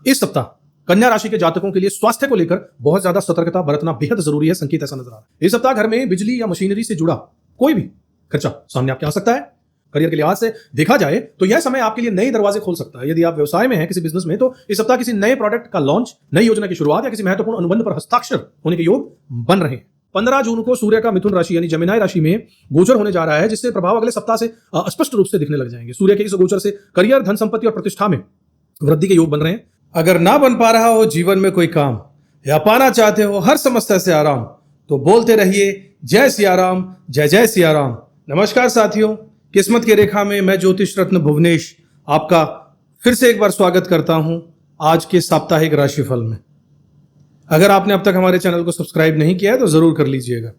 इस सप्ताह कन्या राशि के जातकों के लिए स्वास्थ्य को लेकर बहुत ज्यादा सतर्कता बरतना बेहद जरूरी है। संकेत ऐसा नजर आ रहा है। इस सप्ताह घर में बिजली या मशीनरी से जुड़ा कोई भी खर्चा सामने आपके आ सकता है। करियर के लिहाज से देखा जाए तो यह समय आपके लिए नए दरवाजे खोल सकता है। यदि आप व्यवसाय में हैं, किसी बिजनेस में, तो इस सप्ताह किसी नए प्रोडक्ट का लॉन्च, नई योजना की शुरुआत या किसी महत्वपूर्ण अनुबंध पर हस्ताक्षर होने के योग बन रहे हैं। 15 जून को सूर्य का मिथुन राशि यानी जमिनाई राशि में गोचर होने जा रहा है, जिससे प्रभाव अगले सप्ताह से स्पष्ट रूप से दिखने लग जाएंगे। सूर्य के इस गोचर से करियर, धन संपत्ति और प्रतिष्ठा में वृद्धि के योग बन रहे हैं। अगर ना बन पा रहा हो जीवन में कोई काम या पाना चाहते हो हर समस्या से आराम, तो बोलते रहिए जय सिया राम, जय जय सिया राम। नमस्कार साथियों, किस्मत की रेखा में मैं ज्योतिष रत्न भुवनेश आपका फिर से एक बार स्वागत करता हूं आज के साप्ताहिक राशिफल में। अगर आपने अब तक हमारे चैनल को सब्सक्राइब नहीं किया है तो जरूर कर लीजिएगा।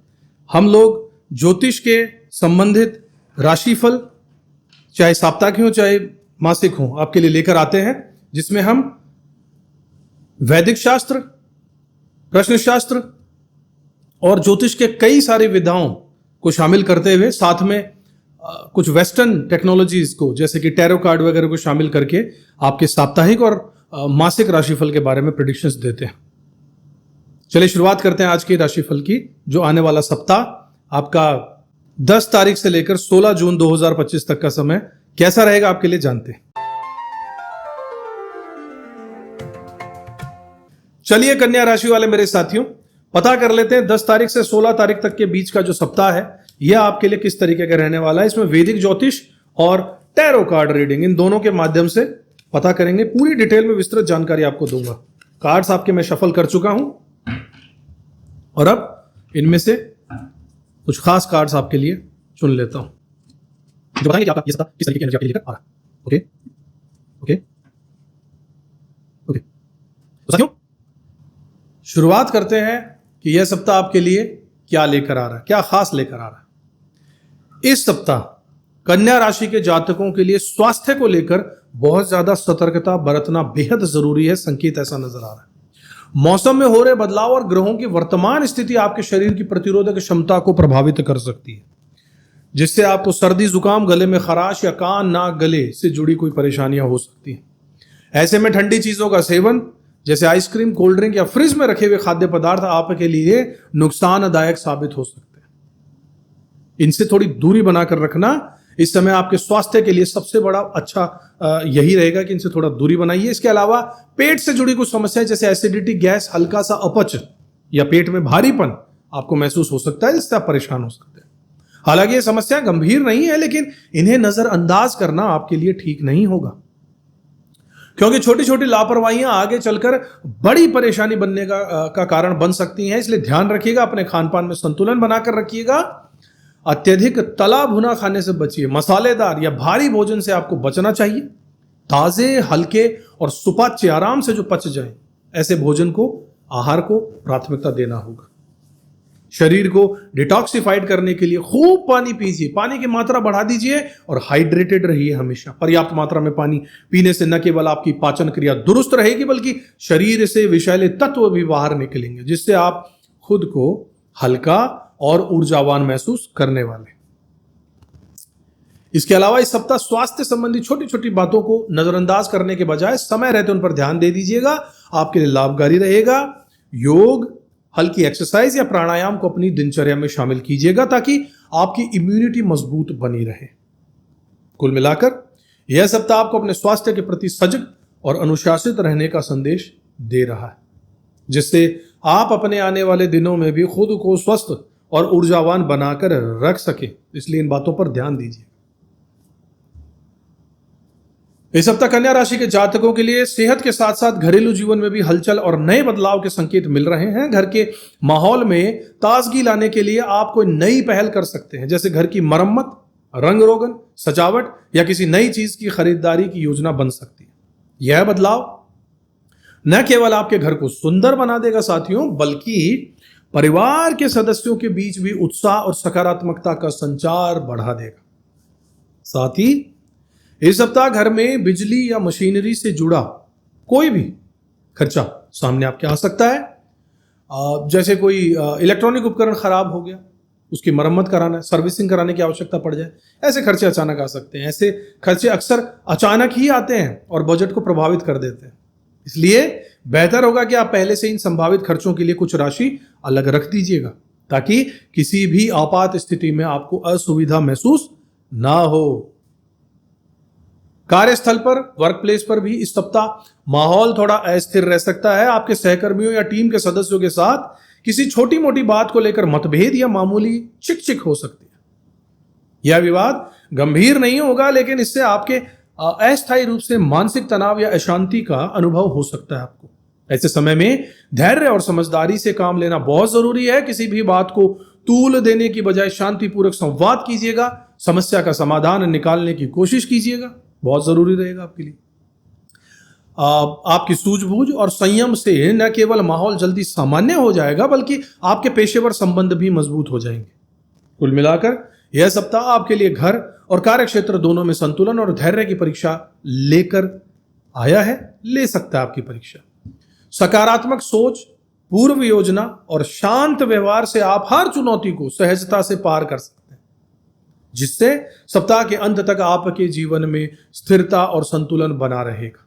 हम लोग ज्योतिष के संबंधित राशिफल चाहे साप्ताहिक हो चाहे मासिक हो आपके लिए लेकर आते हैं, जिसमें हम वैदिक शास्त्र, प्रश्न शास्त्र और ज्योतिष के कई सारी विधाओं को शामिल करते हुए साथ में कुछ वेस्टर्न टेक्नोलॉजीज को जैसे कि टैरो कार्ड वगैरह को शामिल करके आपके साप्ताहिक और मासिक राशिफल के बारे में प्रेडिक्शंस देते हैं। चलिए शुरुआत करते हैं आज के राशिफल की। जो आने वाला सप्ताह आपका 10 तारीख से लेकर 16 जून 2025 तक का समय कैसा रहेगा आपके लिए जानते हैं। चलिए कन्या राशि वाले मेरे साथियों, पता कर लेते हैं 10 तारीख से 16 तारीख तक के बीच का जो सप्ताह है यह आपके लिए किस तरीके का रहने वाला है। इसमें वैदिक ज्योतिष और टैरो कार्ड रीडिंग इन दोनों के माध्यम से पता करेंगे। पूरी डिटेल में विस्तृत जानकारी आपको दूंगा। कार्ड्स आपके मैं शफल कर चुका हूं और अब इनमें से कुछ खास कार्ड्स आपके लिए चुन लेता हूं जो बताएंगे कि आपका ये सप्ताह किस तरीके की एनर्जी आपके लिए लेकर आ रहा है। ओके ओके ओके तो साथियों शुरुआत करते हैं कि यह सप्ताह आपके लिए क्या लेकर आ रहा है, क्या खास लेकर आ रहा है। इस सप्ताह कन्या राशि के जातकों के लिए स्वास्थ्य को लेकर बहुत ज्यादा सतर्कता बरतना बेहद जरूरी है। संकेत ऐसा नजर आ रहा है। मौसम में हो रहे बदलाव और ग्रहों की वर्तमान स्थिति आपके शरीर की प्रतिरोधक क्षमता को प्रभावित कर सकती है, जिससे आपको सर्दी, जुकाम, गले में खराश या कान, नाक, गले से जुड़ी कोई परेशानियां हो सकती हैं। ऐसे में ठंडी चीजों का सेवन जैसे आइसक्रीम, कोल्ड ड्रिंक या फ्रिज में रखे हुए खाद्य पदार्थ आपके लिए नुकसानदायक साबित हो सकते हैं। इनसे थोड़ी दूरी बनाकर रखना इस समय आपके स्वास्थ्य के लिए सबसे बड़ा अच्छा यही रहेगा कि इनसे थोड़ा दूरी बनाइए। इसके अलावा पेट से जुड़ी कुछ समस्याएं जैसे एसिडिटी, गैस, हल्का सा अपच या पेट में भारीपन आपको महसूस हो सकता है, जिससे आप परेशान हो सकते हैं। हालांकि ये समस्या गंभीर नहीं है, लेकिन इन्हें नजरअंदाज करना आपके लिए ठीक नहीं होगा, क्योंकि छोटी छोटी लापरवाहियां आगे चलकर बड़ी परेशानी बनने का कारण बन सकती हैं। इसलिए ध्यान रखिएगा, अपने खान पान में संतुलन बनाकर रखिएगा। अत्यधिक तला भुना खाने से बचिए। मसालेदार या भारी भोजन से आपको बचना चाहिए। ताजे, हल्के और सुपाच्य, आराम से जो पच जाए ऐसे भोजन को, आहार को प्राथमिकता देना होगा। शरीर को डिटॉक्सिफाइड करने के लिए खूब पानी पीजिए। पानी की मात्रा बढ़ा दीजिए और हाइड्रेटेड रहिए हमेशा। पर्याप्त मात्रा में पानी पीने से न केवल आपकी पाचन क्रिया दुरुस्त रहेगी, बल्कि शरीर से विषैले तत्व भी बाहर निकलेंगे, जिससे आप खुद को हल्का और ऊर्जावान महसूस करने वाले। इसके अलावा इस सप्ताह स्वास्थ्य संबंधी छोटी छोटी बातों को नजरअंदाज करने के बजाय समय रहते उन पर ध्यान दे दीजिएगा, आपके लिए लाभकारी रहेगा। योग, हल्की एक्सरसाइज या प्राणायाम को अपनी दिनचर्या में शामिल कीजिएगा ताकि आपकी इम्यूनिटी मजबूत बनी रहे। कुल मिलाकर यह सप्ताह आपको अपने स्वास्थ्य के प्रति सजग और अनुशासित रहने का संदेश दे रहा है, जिससे आप अपने आने वाले दिनों में भी खुद को स्वस्थ और ऊर्जावान बनाकर रख सके। इसलिए इन बातों पर ध्यान दीजिए। इस सप्ताह कन्या राशि के जातकों के लिए सेहत के साथ साथ घरेलू जीवन में भी हलचल और नए बदलाव के संकेत मिल रहे हैं। घर के माहौल में ताजगी लाने के लिए आप कोई नई पहल कर सकते हैं, जैसे घर की मरम्मत, रंग रोगन, सजावट या किसी नई चीज की खरीदारी की योजना बन सकती है। यह बदलाव न केवल आपके घर को सुंदर बना देगा साथियों, बल्कि परिवार के सदस्यों के बीच भी उत्साह और सकारात्मकता का संचार बढ़ा देगा। साथ ही इस सप्ताह घर में बिजली या मशीनरी से जुड़ा कोई भी खर्चा सामने आपके आ सकता है। जैसे कोई इलेक्ट्रॉनिक उपकरण खराब हो गया, उसकी मरम्मत कराना है, सर्विसिंग कराने की आवश्यकता पड़ जाए, ऐसे खर्चे अचानक आ सकते हैं। ऐसे खर्चे अक्सर अचानक ही आते हैं और बजट को प्रभावित कर देते हैं। इसलिए बेहतर होगा कि आप पहले से इन संभावित खर्चों के लिए कुछ राशि अलग रख दीजिएगा, ताकि किसी भी आपात स्थिति में आपको असुविधा महसूस ना हो। कार्यस्थल पर, वर्क प्लेस पर भी इस सप्ताह माहौल थोड़ा अस्थिर रह सकता है। आपके सहकर्मियों या टीम के सदस्यों के साथ किसी छोटी मोटी बात को लेकर मतभेद या मामूली चिक हो सकती है। यह विवाद गंभीर नहीं होगा, लेकिन इससे आपके अस्थायी रूप से मानसिक तनाव या अशांति का अनुभव हो सकता है आपको। ऐसे समय में धैर्य और समझदारी से काम लेना बहुत जरूरी है। किसी भी बात को तूल देने की बजाय शांतिपूर्वक संवाद कीजिएगा, समस्या का समाधान निकालने की कोशिश कीजिएगा, बहुत जरूरी रहेगा आपके लिए। आपकी सूझबूझ और संयम से न केवल माहौल जल्दी सामान्य हो जाएगा, बल्कि आपके पेशेवर संबंध भी मजबूत हो जाएंगे। कुल मिलाकर यह सप्ताह आपके लिए घर और कार्य क्षेत्र दोनों में संतुलन और धैर्य की परीक्षा लेकर आया है, ले सकता है आपकी परीक्षा। सकारात्मक सोच, पूर्व योजना और शांत व्यवहार से आप हर चुनौती को सहजता से पार कर सकते हैं, जिससे सप्ताह के अंत तक आपके जीवन में स्थिरता और संतुलन बना रहेगा।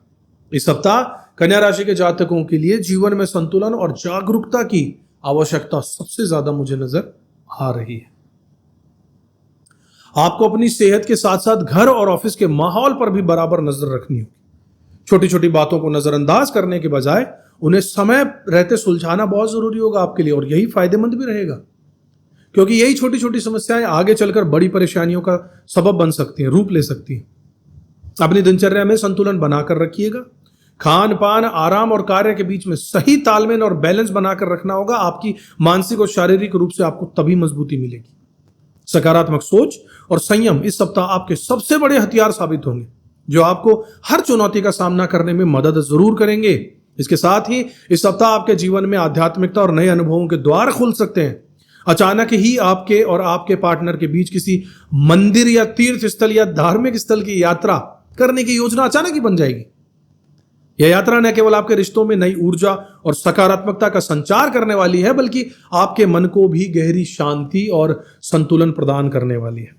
इस सप्ताह कन्या राशि के जातकों के लिए जीवन में संतुलन और जागरूकता की आवश्यकता सबसे ज्यादा मुझे नजर आ रही है। आपको अपनी सेहत के साथ साथ घर और ऑफिस के माहौल पर भी बराबर नजर रखनी होगी। छोटी छोटी बातों को नजरअंदाज करने के बजाय उन्हें समय रहते सुलझाना बहुत जरूरी होगा आपके लिए, और यही फायदेमंद भी रहेगा, क्योंकि यही छोटी छोटी समस्याएं आगे चलकर बड़ी परेशानियों का सबब बन सकती हैं, रूप ले सकती हैं। अपनी दिनचर्या में संतुलन बनाकर रखिएगा। खान पान, आराम और कार्य के बीच में सही तालमेल और बैलेंस बनाकर रखना होगा। आपकी मानसिक और शारीरिक रूप से आपको तभी मजबूती मिलेगी। सकारात्मक सोच और संयम इस सप्ताह आपके सबसे बड़े हथियार साबित होंगे, जो आपको हर चुनौती का सामना करने में मदद जरूर करेंगे। इसके साथ ही इस सप्ताह आपके जीवन में आध्यात्मिकता और नए अनुभवों के द्वार खुल सकते हैं। अचानक ही आपके और आपके पार्टनर के बीच किसी मंदिर या तीर्थ स्थल या धार्मिक स्थल की यात्रा करने की योजना अचानक ही बन जाएगी। यह यात्रा न केवल आपके रिश्तों में नई ऊर्जा और सकारात्मकता का संचार करने वाली है, बल्कि आपके मन को भी गहरी शांति और संतुलन प्रदान करने वाली है।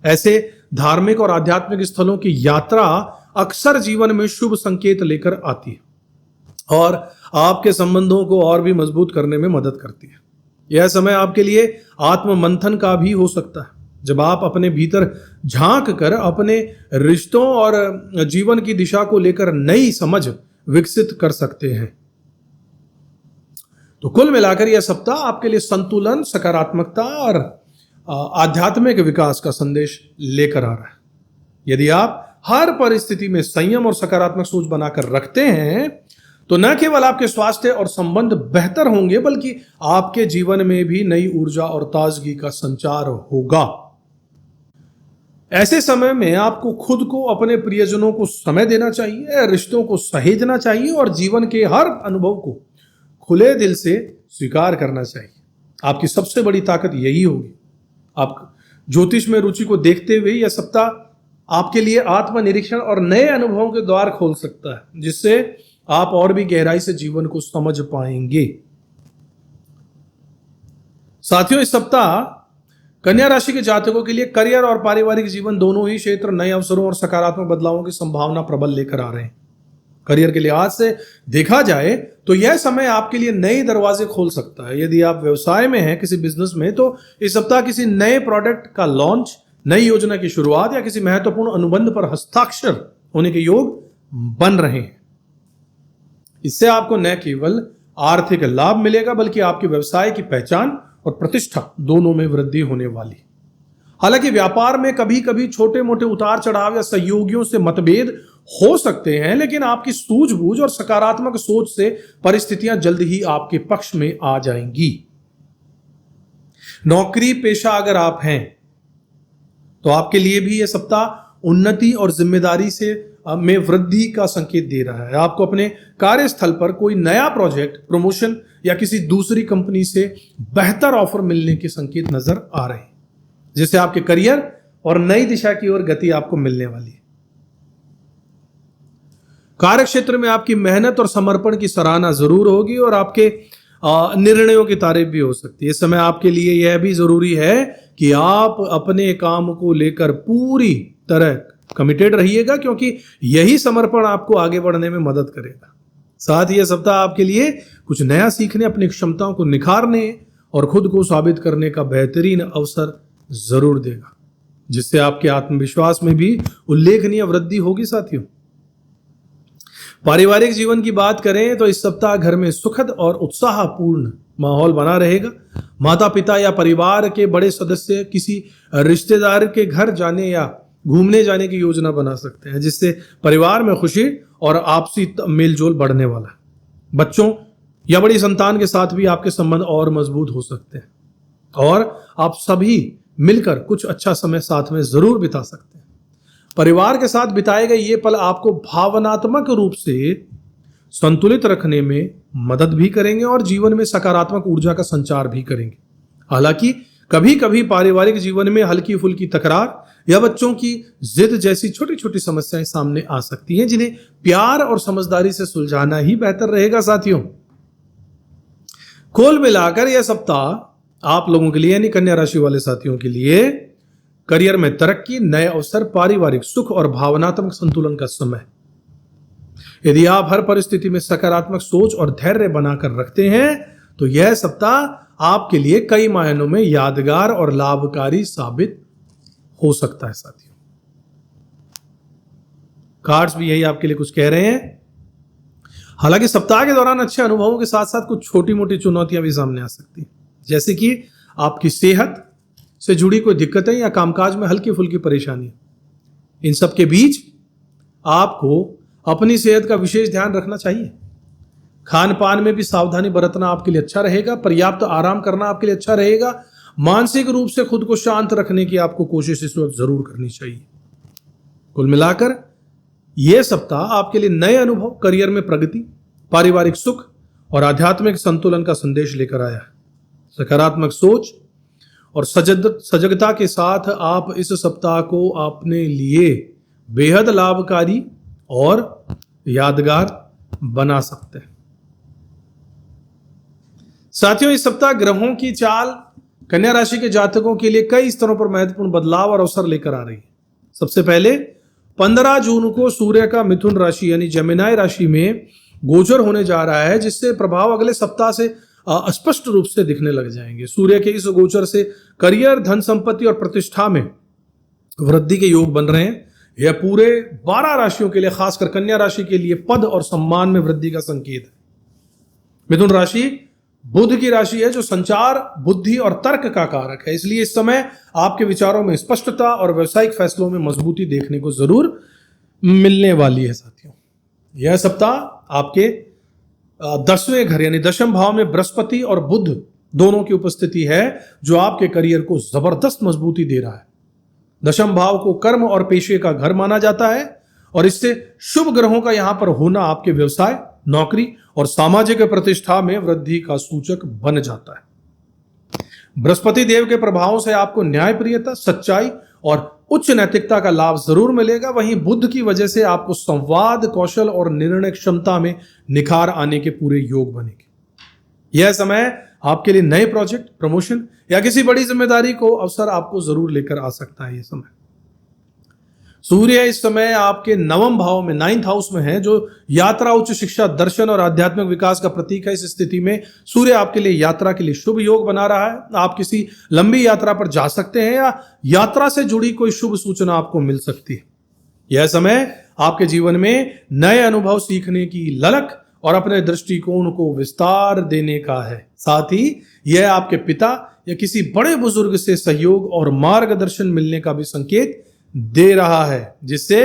ऐसे धार्मिक और आध्यात्मिक स्थलों की यात्रा अक्सर जीवन में शुभ संकेत लेकर आती है और आपके संबंधों को और भी मजबूत करने में मदद करती है। यह समय आपके लिए आत्म मंथन का भी हो सकता है, जब आप अपने भीतर झांक कर अपने रिश्तों और जीवन की दिशा को लेकर नई समझ विकसित कर सकते हैं। तो कुल मिलाकर यह सप्ताह आपके लिए संतुलन, सकारात्मकता और आध्यात्मिक विकास का संदेश लेकर आ रहा है। यदि आप हर परिस्थिति में संयम और सकारात्मक सोच बनाकर रखते हैं, तो न केवल आपके स्वास्थ्य और संबंध बेहतर होंगे, बल्कि आपके जीवन में भी नई ऊर्जा और ताजगी का संचार होगा। ऐसे समय में आपको खुद को, अपने प्रियजनों को समय देना चाहिए, रिश्तों को सहेजना चाहिए और जीवन के हर अनुभव को खुले दिल से स्वीकार करना चाहिए। आपकी सबसे बड़ी ताकत यही होगी। आप ज्योतिष में रुचि को देखते हुए यह सप्ताह आपके लिए आत्मनिरीक्षण और नए अनुभवों के द्वार खोल सकता है, जिससे आप और भी गहराई से जीवन को समझ पाएंगे। साथियों, इस सप्ताह कन्या राशि के जातकों के लिए करियर और पारिवारिक जीवन दोनों ही क्षेत्र नए अवसरों और सकारात्मक बदलावों की संभावना प्रबल लेकर आ रहे हैं। करियर के लिहाज से देखा जाए तो यह समय आपके लिए नए दरवाजे खोल सकता है। यदि आप व्यवसाय में हैं, किसी बिजनेस में, तो इस सप्ताह किसी नए प्रोडक्ट का लॉन्च, नई योजना की शुरुआत या किसी महत्वपूर्ण अनुबंध पर हस्ताक्षर होने के योग बन रहे हैं। इससे आपको न केवल आर्थिक लाभ मिलेगा, बल्कि आपके व्यवसाय की पहचान और प्रतिष्ठा दोनों में वृद्धि होने वाली। हालांकि व्यापार में कभी कभी छोटे मोटे उतार चढ़ाव या सहयोगियों से मतभेद हो सकते हैं, लेकिन आपकी सूझबूझ और सकारात्मक सोच से परिस्थितियां जल्द ही आपके पक्ष में आ जाएंगी। नौकरी पेशा अगर आप हैं, तो आपके लिए भी यह सप्ताह उन्नति और जिम्मेदारी से में वृद्धि का संकेत दे रहा है। आपको अपने कार्यस्थल पर कोई नया प्रोजेक्ट, प्रमोशन या किसी दूसरी कंपनी से बेहतर ऑफर मिलने के संकेत नजर आ रहे हैं, जिससे आपके करियर और नई दिशा की ओर गति आपको मिलने वाली है। कार्य क्षेत्र में आपकी मेहनत और समर्पण की सराहना जरूर होगी और आपके निर्णयों की तारीफ भी हो सकती है। इस समय आपके लिए यह भी जरूरी है कि आप अपने काम को लेकर पूरी तरह कमिटेड रहिएगा, क्योंकि यही समर्पण आपको आगे बढ़ने में मदद करेगा। साथ ही यह सप्ताह आपके लिए कुछ नया सीखने, अपनी क्षमताओं को निखारने और खुद को साबित करने का बेहतरीन अवसर जरूर देगा, जिससे आपके आत्मविश्वास में भी उल्लेखनीय वृद्धि होगी। साथियों, पारिवारिक जीवन की बात करें तो इस सप्ताह घर में सुखद और उत्साहपूर्ण माहौल बना रहेगा। माता पिता या परिवार के बड़े सदस्य किसी रिश्तेदार के घर जाने या घूमने जाने की योजना बना सकते हैं, जिससे परिवार में खुशी और आपसी मेलजोल बढ़ने वाला है। बच्चों या बड़ी संतान के साथ भी आपके संबंध और मजबूत हो सकते हैं और आप सभी मिलकर कुछ अच्छा समय साथ में जरूर बिता सकते हैं। परिवार के साथ बिताए गए ये पल आपको भावनात्मक रूप से संतुलित रखने में मदद भी करेंगे और जीवन में सकारात्मक ऊर्जा का संचार भी करेंगे। हालांकि कभी कभी पारिवारिक जीवन में हल्की फुल्की तकरार या बच्चों की जिद जैसी छोटी छोटी समस्याएं सामने आ सकती हैं, जिन्हें प्यार और समझदारी से सुलझाना ही बेहतर रहेगा। साथियों, कुल मिलाकर यह सप्ताह आप लोगों के लिए यानी कन्या राशि वाले साथियों के लिए करियर में तरक्की, नए अवसर, पारिवारिक सुख और भावनात्मक संतुलन का समय। यदि आप हर परिस्थिति में सकारात्मक सोच और धैर्य बनाकर रखते हैं तो यह सप्ताह आपके लिए कई मायनों में यादगार और लाभकारी साबित हो सकता है। साथियों, कार्ड्स भी यही आपके लिए कुछ कह रहे हैं। हालांकि सप्ताह के दौरान अच्छे अनुभवों के साथ साथ कुछ छोटी मोटी चुनौतियां भी सामने आ सकती हैं, जैसे कि आपकी सेहत से जुड़ी कोई दिक्कतें या कामकाज में हल्की फुल्की परेशानी। इन सब के बीच आपको अपनी सेहत का विशेष ध्यान रखना चाहिए। खान पान में भी सावधानी बरतना आपके लिए अच्छा रहेगा। पर्याप्त आराम करना आपके लिए अच्छा रहेगा। मानसिक रूप से खुद को शांत रखने की आपको कोशिश इस वक्त जरूर करनी चाहिए। कुल मिलाकर यह सप्ताह आपके लिए नए अनुभव, करियर में प्रगति, पारिवारिक सुख और आध्यात्मिक संतुलन का संदेश लेकर आया है। सकारात्मक सोच और सजगता के साथ आप इस सप्ताह को अपने लिए बेहद लाभकारी और यादगार बना सकते हैं। साथियों, इस सप्ताह ग्रहों की चाल कन्या राशि के जातकों के लिए कई स्तरों पर महत्वपूर्ण बदलाव और अवसर लेकर आ रही है। सबसे पहले 15 जून को सूर्य का मिथुन राशि यानी जेमिनी राशि में गोचर होने जा रहा है, जिससे प्रभाव अगले सप्ताह से स्पष्ट रूप से दिखने लग जाएंगे। सूर्य के इस गोचर से करियर, धन संपत्ति और प्रतिष्ठा में वृद्धि के योग बन रहे हैं। यह पूरे 12 राशियों के लिए, खासकर कन्या राशि के लिए पद और सम्मान में वृद्धि का संकेत है। मिथुन राशि बुध की राशि है, जो संचार, बुद्धि और तर्क का कारक है। इसलिए इस समय आपके विचारों में स्पष्टता और व्यवसायिक फैसलों में मजबूती देखने को जरूर मिलने वाली है। साथियों, यह सप्ताह आपके 10वें घर यानी दशम भाव में बृहस्पति और बुध दोनों की उपस्थिति है, जो आपके करियर को जबरदस्त मजबूती दे रहा है। दशम भाव को कर्म और पेशे का घर माना जाता है और इससे शुभ ग्रहों का यहां पर होना आपके व्यवसाय, नौकरी और सामाजिक प्रतिष्ठा में वृद्धि का सूचक बन जाता है। बृहस्पति देव के प्रभावों से आपको न्यायप्रियता, सच्चाई और उच्च नैतिकता का लाभ जरूर मिलेगा। वहीं बुध की वजह से आपको संवाद कौशल और निर्णय क्षमता में निखार आने के पूरे योग बनेंगे। यह समय आपके लिए नए प्रोजेक्ट, प्रमोशन या किसी बड़ी जिम्मेदारी को अवसर आपको जरूर लेकर आ सकता है। यह समय सूर्य इस समय आपके 9वें भाव में, 9th हाउस में है, जो यात्रा, उच्च शिक्षा, दर्शन और आध्यात्मिक विकास का प्रतीक है। इस स्थिति में सूर्य आपके लिए यात्रा के लिए शुभ योग बना रहा है। आप किसी लंबी यात्रा पर जा सकते हैं या यात्रा से जुड़ी कोई शुभ सूचना आपको मिल सकती है। यह समय आपके जीवन में नए अनुभव सीखने की ललक और अपने दृष्टिकोण को विस्तार देने का है। साथ ही यह आपके पिता या किसी बड़े बुजुर्ग से सहयोग और मार्गदर्शन मिलने का भी संकेत दे रहा है, जिससे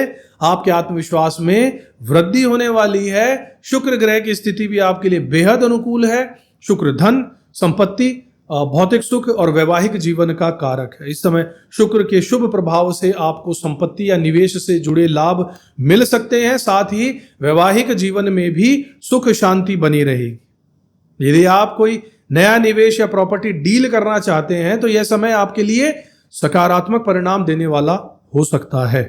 आपके आत्मविश्वास में वृद्धि होने वाली है। शुक्र ग्रह की स्थिति भी आपके लिए बेहद अनुकूल है। शुक्र धन, संपत्ति, भौतिक सुख और वैवाहिक जीवन का कारक है। इस समय शुक्र के शुभ प्रभाव से आपको संपत्ति या निवेश से जुड़े लाभ मिल सकते हैं। साथ ही वैवाहिक जीवन में भी सुख शांति बनी रहेगी। यदि आप कोई नया निवेश या प्रॉपर्टी डील करना चाहते हैं तो यह समय आपके लिए सकारात्मक परिणाम देने वाला हो सकता है।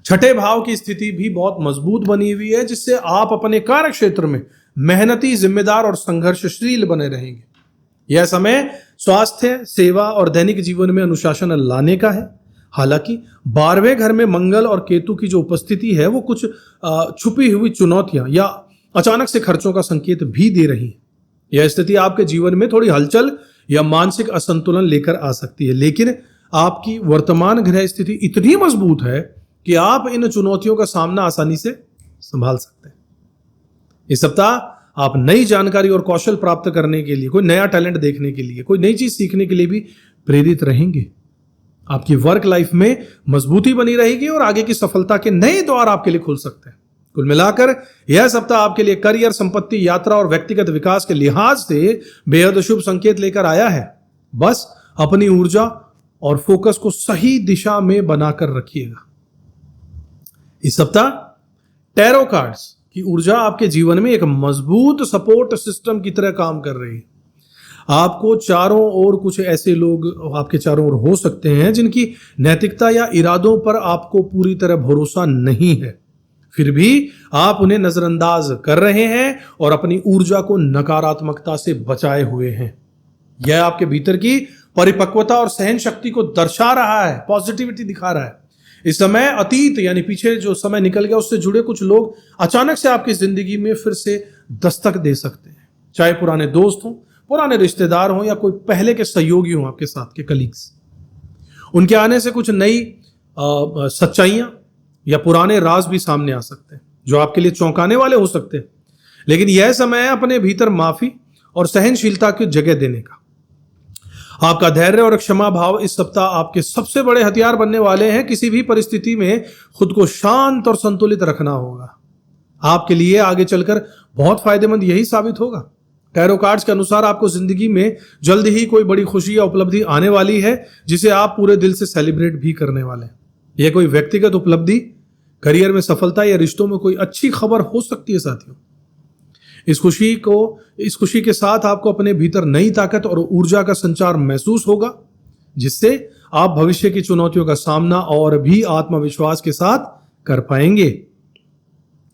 छठे भाव की स्थिति भी बहुत मजबूत बनी हुई है, जिससे आप अपने कार्य क्षेत्र में मेहनती, जिम्मेदार और संघर्षशील बने रहेंगे। यह समय स्वास्थ्य, सेवा और दैनिक जीवन में अनुशासन लाने का है। हालांकि 12वें घर में मंगल और केतु की जो उपस्थिति है वो कुछ छुपी हुई चुनौतियां या अचानक से खर्चों का संकेत भी दे रही है। यह स्थिति आपके जीवन में थोड़ी हलचल या मानसिक असंतुलन लेकर आ सकती है, लेकिन आपकी वर्तमान ग्रह स्थिति इतनी मजबूत है कि आप इन चुनौतियों का सामना आसानी से संभाल सकते हैं। इस सप्ताह आप नई जानकारी और कौशल प्राप्त करने के लिए, कोई नया टैलेंट देखने के लिए, कोई नई चीज सीखने के लिए भी प्रेरित रहेंगे। आपकी वर्क लाइफ में मजबूती बनी रहेगी और आगे की सफलता के नए द्वार आपके लिए खुल सकते हैं। कुल मिलाकर यह सप्ताह आपके लिए करियर, संपत्ति, यात्रा और व्यक्तिगत विकास के लिहाज से बेहद शुभ संकेत लेकर आया है। बस अपनी ऊर्जा और फोकस को सही दिशा में बनाकर रखिएगा। इस सप्ताह टैरो कार्ड्स की ऊर्जा आपके जीवन में एक मजबूत सपोर्ट सिस्टम की तरह काम कर रही है। आपको चारों ओर कुछ ऐसे लोग आपके चारों ओर हो सकते हैं जिनकी नैतिकता या इरादों पर आपको पूरी तरह भरोसा नहीं है, फिर भी आप उन्हें नजरअंदाज कर रहे हैं और अपनी ऊर्जा को नकारात्मकता से बचाए हुए हैं। यह आपके भीतर की परिपक्वता और सहन शक्ति को दर्शा रहा है, पॉजिटिविटी दिखा रहा है। इस समय अतीत यानी पीछे जो समय निकल गया उससे जुड़े कुछ लोग अचानक से आपकी जिंदगी में फिर से दस्तक दे सकते हैं, चाहे पुराने दोस्त हों, पुराने रिश्तेदार हों या कोई पहले के सहयोगी हों, आपके साथ के कलीग्स। उनके आने से कुछ नई सच्चाइयां या पुराने राज भी सामने आ सकते हैं जो आपके लिए चौंकाने वाले हो सकते हैं। लेकिन यह समय है अपने भीतर माफी और सहनशीलता की जगह देने का। आपका धैर्य और क्षमा भाव इस सप्ताह आपके सबसे बड़े हथियार बनने वाले हैं। किसी भी परिस्थिति में खुद को शांत और संतुलित रखना होगा। आपके लिए आगे चलकर बहुत फायदेमंद यही साबित होगा। टैरो कार्ड्स के अनुसार आपको जिंदगी में जल्द ही कोई बड़ी खुशी या उपलब्धि आने वाली है जिसे आप पूरे दिल से सेलिब्रेट भी करने वाले हैं। यह कोई व्यक्तिगत उपलब्धि, करियर में सफलता या रिश्तों में कोई अच्छी खबर हो सकती है साथियों। इस खुशी के साथ आपको अपने भीतर नई ताकत और ऊर्जा का संचार महसूस होगा, जिससे आप भविष्य की चुनौतियों का सामना और भी आत्मविश्वास के साथ कर पाएंगे।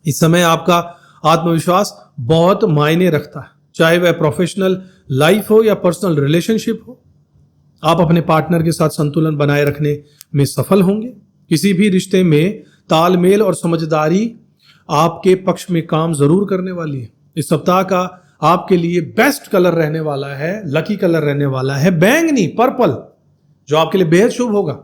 इस समय आपका आत्मविश्वास बहुत मायने रखता है, चाहे वह प्रोफेशनल लाइफ हो या पर्सनल रिलेशनशिप हो। आप अपने पार्टनर के साथ संतुलन बनाए रखने में सफल होंगे। किसी भी रिश्ते में तालमेल और समझदारी आपके पक्ष में काम जरूर करने वाली है। इस सप्ताह का आपके लिए बेस्ट कलर रहने वाला है, लकी कलर रहने वाला है बैंगनी, पर्पल, जो आपके लिए बेहद शुभ होगा।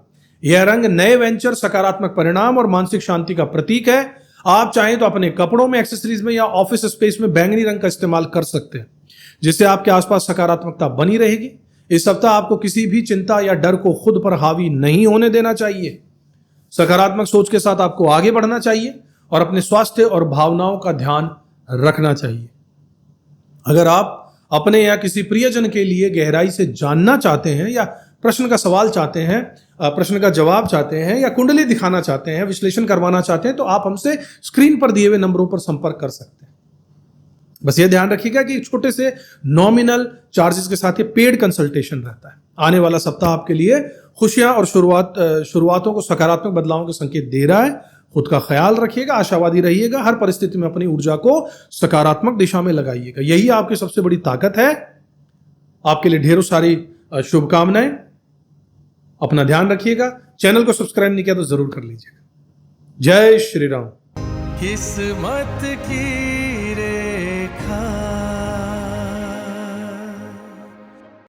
यह रंग नए वेंचर, सकारात्मक परिणाम और मानसिक शांति का प्रतीक है। आप चाहें तो अपने कपड़ों में, एक्सेसरीज में या ऑफिस स्पेस में बैंगनी रंग का इस्तेमाल कर सकते हैं, जिससे आपके आसपास सकारात्मकता बनी रहेगी। इस सप्ताह आपको किसी भी चिंता या डर को खुद पर हावी नहीं होने देना चाहिए। सकारात्मक सोच के साथ आपको आगे बढ़ना चाहिए और अपने स्वास्थ्य और भावनाओं का ध्यान रखना चाहिए। अगर आप अपने या किसी प्रियजन के लिए गहराई से जानना चाहते हैं या प्रश्न का सवाल चाहते हैं, प्रश्न का जवाब चाहते हैं या कुंडली दिखाना चाहते हैं, विश्लेषण करवाना चाहते हैं, तो आप हमसे स्क्रीन पर दिए हुए नंबरों पर संपर्क कर सकते हैं। बस ये ध्यान रखिएगा कि छोटे से नॉमिनल चार्जेस के साथ ये पेड कंसल्टेशन रहता है। आने वाला सप्ताह आपके लिए खुशियां और शुरुआतों को सकारात्मक बदलावों के संकेत दे रहा है। खुद का ख्याल रखिएगा, आशावादी रहिएगा, हर परिस्थिति में अपनी ऊर्जा को सकारात्मक दिशा में लगाइएगा। यही आपकी सबसे बड़ी ताकत है। आपके लिए ढेरों सारी शुभकामनाएं। अपना ध्यान रखिएगा। चैनल को सब्सक्राइब नहीं किया तो जरूर कर लीजिएगा। जय श्री राम। किस्मत की रेखा